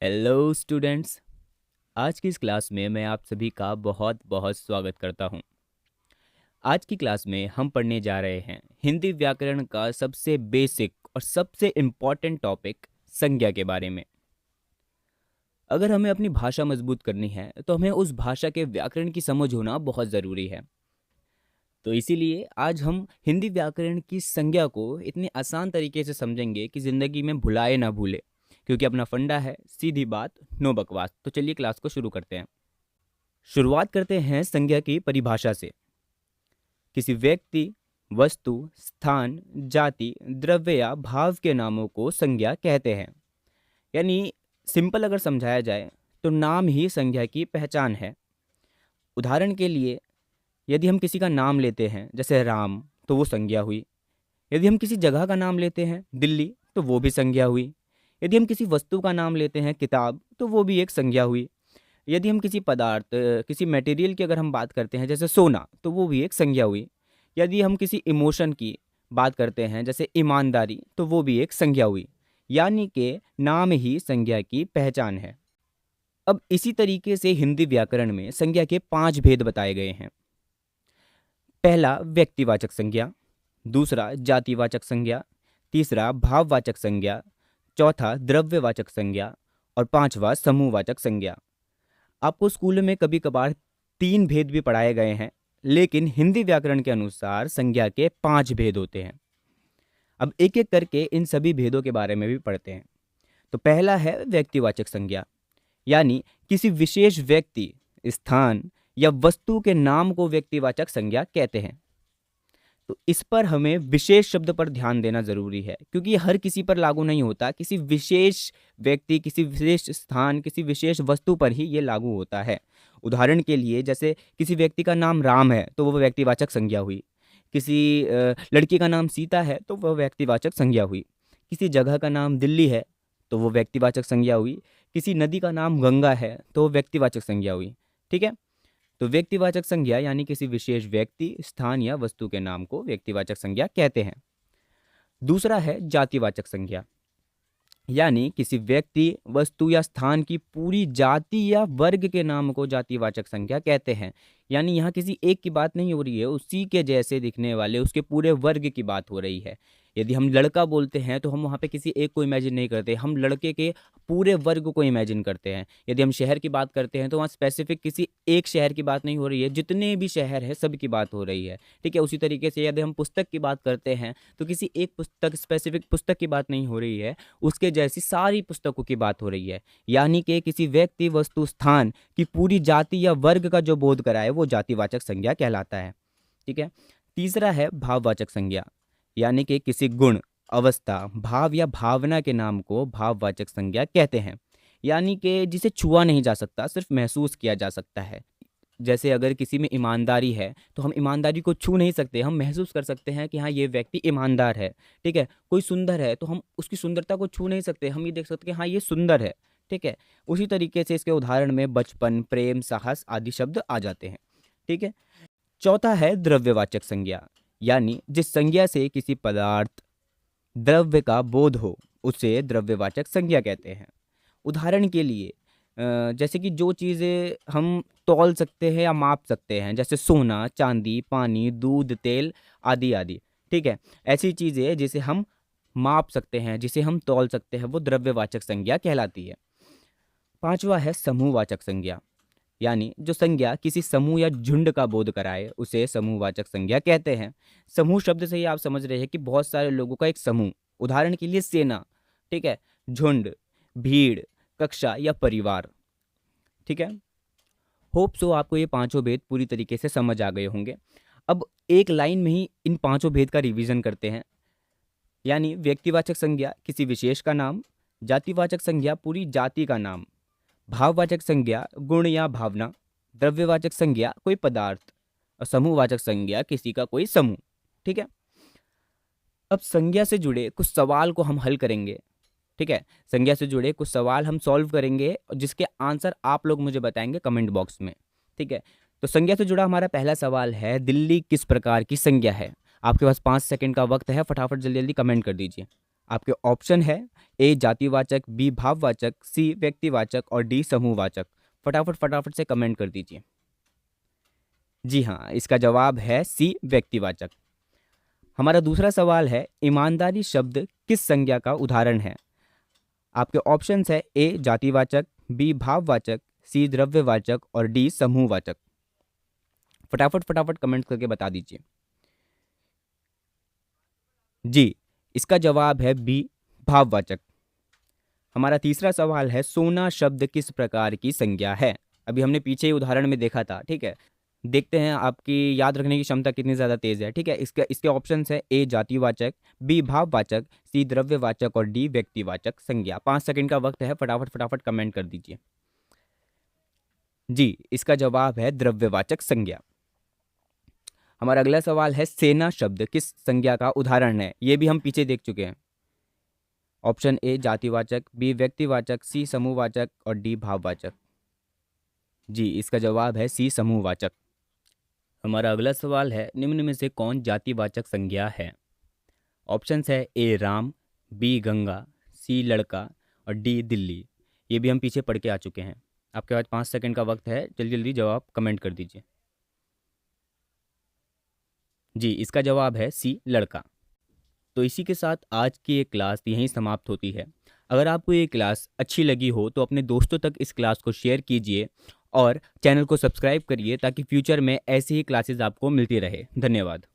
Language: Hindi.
Hello students. आज की इस क्लास में मैं आप सभी का बहुत बहुत स्वागत करता हूं। आज की क्लास में हम पढ़ने जा रहे हैं हिंदी व्याकरण का सबसे बेसिक और सबसे इम्पॉर्टेंट टॉपिक संज्ञा के बारे में। अगर हमें अपनी भाषा मजबूत करनी है तो हमें उस भाषा के व्याकरण की समझ होना बहुत ज़रूरी है। तो इसीलिए आज हम हिंदी व्याकरण की संज्ञा को इतने आसान तरीके से समझेंगे कि ज़िंदगी में भुलाए ना भूले, क्योंकि अपना फंडा है सीधी बात नो बकवास। तो चलिए क्लास को शुरू करते हैं। शुरुआत करते हैं संज्ञा की परिभाषा से। किसी व्यक्ति, वस्तु, स्थान, जाति, द्रव्य या भाव के नामों को संज्ञा कहते हैं। यानी सिंपल अगर समझाया जाए तो नाम ही संज्ञा की पहचान है। उदाहरण के लिए, यदि हम किसी का नाम लेते हैं जैसे राम, तो वो संज्ञा हुई। यदि हम किसी जगह का नाम लेते हैं दिल्ली, तो वो भी संज्ञा हुई। यदि हम किसी वस्तु का नाम लेते हैं किताब, तो वो भी एक संज्ञा हुई। यदि हम किसी पदार्थ, किसी मटेरियल की अगर हम बात करते हैं जैसे सोना, तो वो भी एक संज्ञा हुई। यदि हम किसी इमोशन की बात करते हैं जैसे ईमानदारी, तो वो भी एक संज्ञा हुई। यानी कि नाम ही संज्ञा की पहचान है। अब इसी तरीके से हिंदी व्याकरण में संज्ञा के 5 भेद बताए गए हैं। पहला व्यक्तिवाचक संज्ञा, दूसरा जातिवाचक संज्ञा, तीसरा भाववाचक संज्ञा, चौथा द्रव्यवाचक संज्ञा और पांचवा समूहवाचक संज्ञा। आपको स्कूल में कभी कभार 3 भेद भी पढ़ाए गए हैं, लेकिन हिंदी व्याकरण के अनुसार संज्ञा के 5 भेद होते हैं। अब एक एक करके इन सभी भेदों के बारे में भी पढ़ते हैं। तो पहला है व्यक्तिवाचक संज्ञा, यानी किसी विशेष व्यक्ति, स्थान या वस्तु के नाम को व्यक्तिवाचक संज्ञा कहते हैं। तो इस पर हमें विशेष शब्द पर ध्यान देना जरूरी है, क्योंकि ये हर किसी पर लागू नहीं होता। किसी विशेष व्यक्ति, किसी विशेष स्थान, किसी विशेष वस्तु पर ही ये लागू होता है। उदाहरण के लिए, जैसे किसी व्यक्ति का नाम राम है तो वो व्यक्तिवाचक संज्ञा हुई। किसी लड़की का नाम सीता है तो वह व्यक्तिवाचक संज्ञा हुई। किसी जगह का नाम दिल्ली है तो वो व्यक्तिवाचक संज्ञा हुई। किसी नदी का नाम गंगा है तो वो व्यक्तिवाचक संज्ञा हुई। ठीक है। तो व्यक्तिवाचक संज्ञा यानी किसी विशेष व्यक्ति, स्थान या वस्तु के नाम को व्यक्तिवाचक संज्ञा कहते हैं। दूसरा है जातिवाचक संज्ञा, यानी किसी व्यक्ति, वस्तु या स्थान की पूरी जाति या वर्ग के नाम को जातिवाचक संज्ञा कहते हैं। यानी यहाँ किसी एक की बात नहीं हो रही है, उसी के जैसे दिखने वाले उसके पूरे वर्ग की बात हो रही है। यदि हम लड़का बोलते हैं तो हम वहाँ पे किसी एक को इमेजिन नहीं करते, हम लड़के के पूरे वर्ग को इमेजिन करते हैं। यदि हम शहर की बात करते हैं तो वहाँ स्पेसिफिक किसी एक शहर की बात नहीं हो रही है, जितने भी शहर है सब की बात हो रही है। ठीक है। उसी तरीके से यदि हम पुस्तक की बात करते हैं तो किसी एक पुस्तक, स्पेसिफिक पुस्तक की बात नहीं हो रही है, उसके जैसी सारी पुस्तकों की बात हो रही है। यानी कि किसी व्यक्ति, वस्तु, स्थान की पूरी जाति या वर्ग का जो बोध कराए वो जातिवाचक संज्ञा कहलाता है। ठीक है। तीसरा है भाववाचक संज्ञा, यानी कि किसी गुण, अवस्था, भाव या भावना के नाम को भाववाचक संज्ञा कहते हैं। यानी कि जिसे छुआ नहीं जा सकता, सिर्फ महसूस किया जा सकता है। जैसे अगर किसी में ईमानदारी है तो हम ईमानदारी को छू नहीं सकते, हम महसूस कर सकते हैं कि हाँ ये व्यक्ति ईमानदार है। ठीक है। कोई सुंदर है तो हम उसकी सुंदरता को छू नहीं सकते, हम ये देख सकते हैं हाँ ये सुंदर है। ठीक है। उसी तरीके से इसके उदाहरण में बचपन, प्रेम, साहस आदि शब्द आ जाते हैं। ठीक है। चौथा है द्रव्यवाचक संज्ञा, यानी जिस संज्ञा से किसी पदार्थ, द्रव्य का बोध हो उसे द्रव्यवाचक संज्ञा कहते हैं। उदाहरण के लिए, जैसे कि जो चीज़ें हम तौल सकते हैं या माप सकते हैं, जैसे सोना, चांदी, पानी, दूध, तेल आदि आदि। ठीक है। ऐसी चीज़ें जिसे हम माप सकते हैं, जिसे हम तौल सकते हैं, वो द्रव्यवाचक संज्ञा कहलाती है। पांचवा है समूहवाचक संज्ञा, यानी जो संज्ञा किसी समूह या झुंड का बोध कराए उसे समूहवाचक संज्ञा कहते हैं। समूह शब्द से ही आप समझ रहे हैं कि बहुत सारे लोगों का एक समूह। उदाहरण के लिए सेना। ठीक है। झुंड, भीड़, कक्षा या परिवार। ठीक है। होप सो आपको ये पांचों भेद पूरी तरीके से समझ आ गए होंगे। अब एक लाइन में ही इन पांचों भेद का रिवीजन करते हैं। यानी व्यक्तिवाचक संज्ञा किसी विशेष का नाम, जातिवाचक संज्ञा पूरी जाति का नाम, भाववाचक संज्ञा गुण या भावना, द्रव्यवाचक संज्ञा कोई पदार्थ और समूहवाचक संज्ञा किसी का कोई समूह। ठीक है। अब संज्ञा से जुड़े कुछ सवाल को हम हल करेंगे। ठीक है। संज्ञा से जुड़े कुछ सवाल हम सॉल्व करेंगे, जिसके आंसर आप लोग मुझे बताएंगे कमेंट बॉक्स में। ठीक है। तो संज्ञा से जुड़ा हमारा पहला सवाल है, दिल्ली किस प्रकार की संज्ञा है? आपके पास 5 सेकंड का वक्त है, फटाफट जल्दी जल्दी कमेंट कर दीजिए। आपके ऑप्शन है ए जातिवाचक, बी भाववाचक, सी व्यक्तिवाचक और डी समूहवाचक। फटाफट फटाफट से कमेंट कर दीजिए। जी हाँ, इसका जवाब है सी व्यक्तिवाचक। हमारा दूसरा सवाल है, ईमानदारी शब्द किस संज्ञा का उदाहरण है? आपके ऑप्शंस है ए जातिवाचक, बी भाववाचक, सी द्रव्यवाचक और डी समूहवाचक। फटाफट फटाफट कमेंट करके बता दीजिए। जी, इसका जवाब है बी भाववाचक। हमारा तीसरा सवाल है, सोना शब्द किस प्रकार की संज्ञा है? अभी हमने पीछे ही उदाहरण में देखा था, ठीक है। देखते हैं आपकी याद रखने की क्षमता कितनी ज़्यादा तेज़ है, ठीक है। इसके ऑप्शंस है ए जातिवाचक, बी भाववाचक, सी द्रव्यवाचक और डी व्यक्तिवाचक संज्ञा। 5 सेकंड का वक्त है, फटाफट फटाफट कमेंट कर दीजिए। जी, इसका जवाब है द्रव्यवाचक संज्ञा। हमारा अगला सवाल है, सेना शब्द किस संज्ञा का उदाहरण है? ये भी हम पीछे देख चुके हैं। ऑप्शन ए जातिवाचक, बी व्यक्तिवाचक, सी समूहवाचक और डी भाववाचक। जी, इसका जवाब है सी समूहवाचक। हमारा अगला सवाल है, निम्न में से कौन जातिवाचक संज्ञा है? ऑप्शंस है ए राम, बी गंगा, सी लड़का और डी दिल्ली। ये भी हम पीछे पढ़ के आ चुके हैं। आपके पास 5 सेकंड का वक्त है, जल्दी जल्दी जवाब कमेंट कर दीजिए। जी, इसका जवाब है सी लड़का। तो इसी के साथ आज की ये क्लास यहीं समाप्त होती है। अगर आपको ये क्लास अच्छी लगी हो तो अपने दोस्तों तक इस क्लास को शेयर कीजिए और चैनल को सब्सक्राइब करिए ताकि फ्यूचर में ऐसी ही क्लासेस आपको मिलती रहे। धन्यवाद।